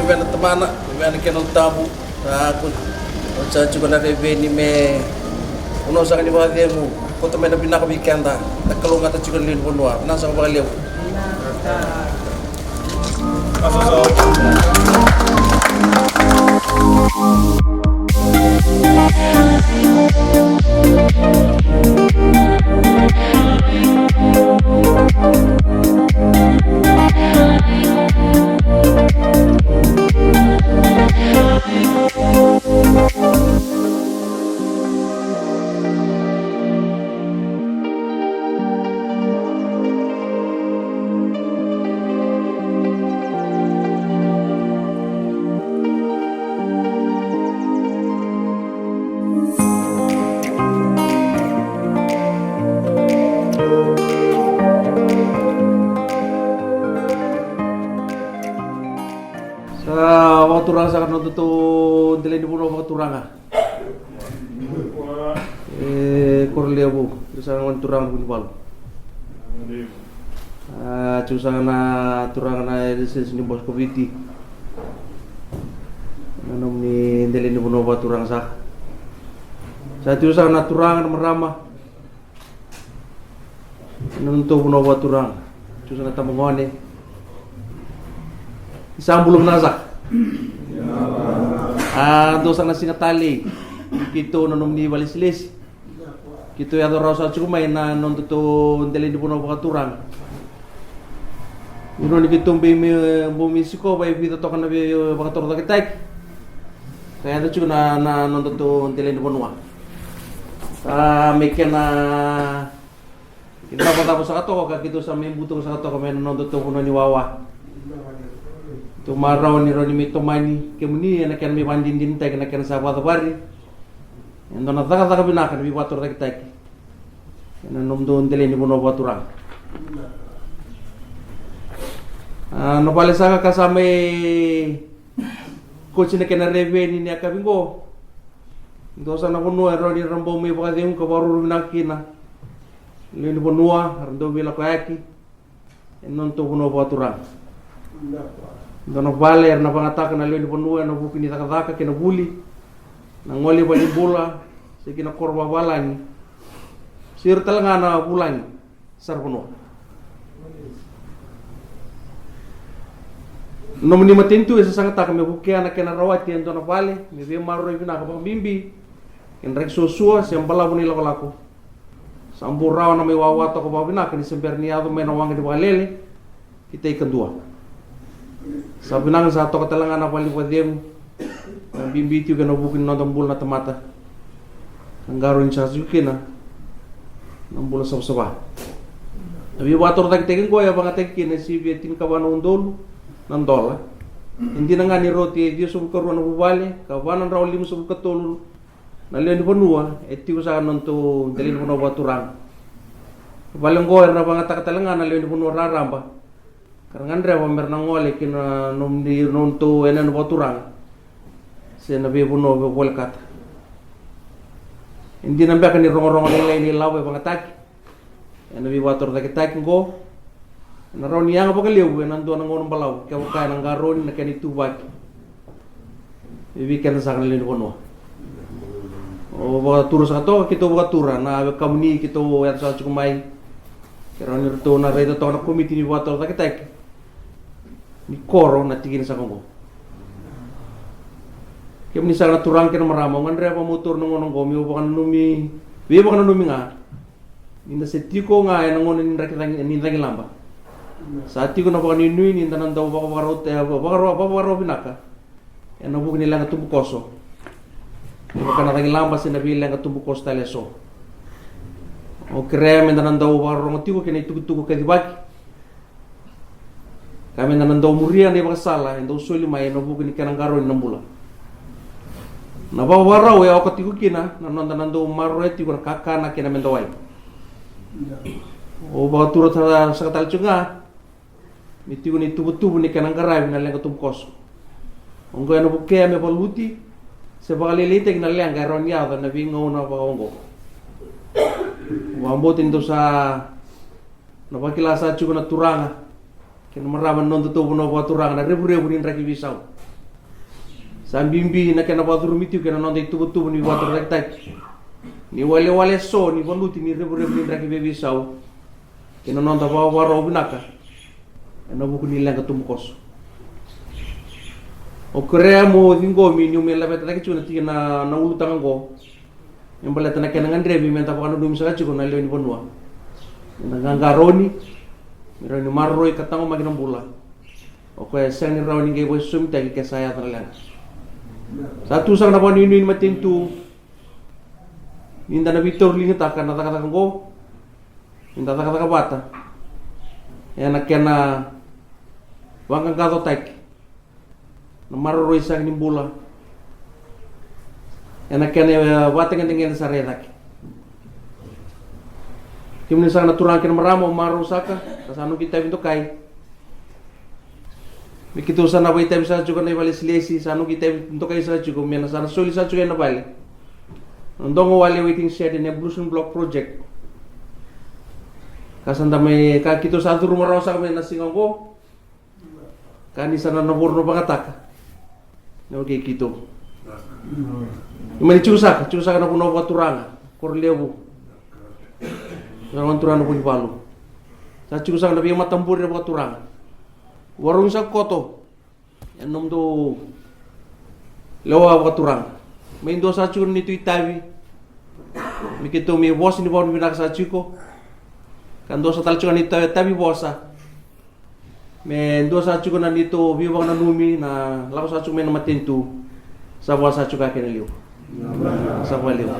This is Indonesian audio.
bebena temana, bebena kenal tabu. Aku sa juga na reveni me uno sa kanila bagay mo. Kota may nabinaka bikenda. Nakalunga ta juga lin bunwa. Nasa ka bagay turang sa kanong totoo dili ni puno mga turanga. Korlea bu, sa kanong turang bu bal. Cusa na turang na lisensi ni Bosco Viti. Nanom ni dili ni puno mga turang sa. Sa cusa na turang na marama. Nanom to puno mga turang. Cusa na tamangone. Isang bulong nasak. Dosa na singatali kito nonom ni walislis kito ya raw sa chumay na non to dili di puno pakaturang uno ni kito bumisiko bay bito to kana pakatur ta kitai kaya to chuna na non to dili di puno meken na kita tapos sa kato kito sa may butong sa kato kami non to puno ni wawa Tumaraw ni Ronnie Mitomani kemuni anak yang mi bandin din tay anak yang sahabat bari endo na taka binakan mi watur tak tay ena nom don dele ni bono waturang no pale saka kasame coach na kena reveni ni akabingo dosa na bono Ronnie rambo mi bakadem ko baru binakina ni bonua rando bila ko yaki enon to bono waturang Dono valer na pangatakan na leon ponua na bukin itakataka kina buli na ngoli bali bola sige na korba balani sir talaga na bulani sar ponua no mni matintu esa sangata kami bukia na kena rawati ento na vale mi ve maro ivina ka bimbi en rek sosua sembala buni lako samburaw na may wawato ko babina kini semperniado may nawang di balele kita ikan dua Sabi nang sa ato katalangan na palipad bimbiti ka na bukin na tambul na tamata ang garon siya suki na nambul sa sabah Abi wator tagtekin ko ya mga tekin na si Vietin kawanon dolo ng dola hindi na nga ni roti Diyos ang karuan na bubali kawanan raw lim sa katulong na liyan ni Panua eti ko sa anon to dalin ko na waturang balang ko na mga takatalangan na liyan ni Panua raramba Karang Andre pa meron ngole kina nung to enan waturang siya nabi puno walkat hindi nambia ni rongo nila inilaw mga taki nabi watur taki ko naron niya nga pagaliw nando nang ngonong balaw kaya kaya nang garon na kanito bak ibikan sa kanila ni puno o baka turo sa kato kito baka tura na kamuni kito yan sa chukumay kaya nito na redo to na komite ni watur taki ni koro na tigin sa kongo kaya ni sa naturang kina maramong andre pa motor nung ngonong komi o baka nanumi biya baka nanumi nga ninda sa tiko nga ay nangonon ninraki lamba sa tiko na baka ninui ninda nandaw baka baka binaka yan nabuk nila nga tumbukoso baka naraki lamba sinabili nga tumbukos taleso o kaya ninda nandaw baka rongo tiko kina itugutugo kadibaki kami nandaw murian ni makasala endo suli may nabukin ni kanang garon ng bula nabawaraw ya ako tikukina nandaw marureti ko kakana kina mendaway o baka turot sa katalchunga mitigo ni tubutubo ni kanang garay na lang tumkos ang gaya nabukia may paluti sa baka lilitig na lang garon yado na bingaw na pakawanggo wambotin do sa napakilasa chuko na turanga kina maraman non tutubo na waturang na rebu-rebu ni raki bisaw bimbi na kena bathroom itu kena nonde tubu ni water rek tak. Ni wale so ni voluti ni rebu ni rek bebi sau. Kena nonda waro binaka. Ena buku ni lenga tumukos. O korea mo dingo mi ni umela beta lagi cuna tina na ulu tangan go. Yang baleta na kena ngandre mi menta pakano dumi sa chiko na leo ni bonua. Na ngangaroni mira ni marroi katango magina bula. O ko sen ni rawni ge boy sum tagi ke saya terlang. Satu sang na pon ini matintu. Inda na Victor lingi takkan na takata go. Inda takata bata. Ya na kena wangang gato tak. Na marroi sang ni bula. Ya na kena watengan dengan saredak. Kimni sang naturang kena maramo maru saka kasano kita bintu kai. Begitu sana kita bisa juga na bali silesi sano kita bintu kai sa juga mena sana soli sa juga na bali. Ndongo wale waiting shed in evolution block project. Kasanda may kakito sa rumah raw sa mena singago. Kani sana naborno pangataka. No kay kito. Imani chusak na puno waturanga korlebu. Nawan turang na punipalu. Sa chusang na biya matambur na turang. Warung sa koto. Yan nom do lawa turang. May indo sa chun nito itabi. Mikito mi boss ni bon binak sa chiko. Kando sa talchuan nito tabi bossa. Me indo sa chiko na nito biwang na numi na lawas sa chun may na matintu. Sa bossa chuka kinaliw. Sa waliw.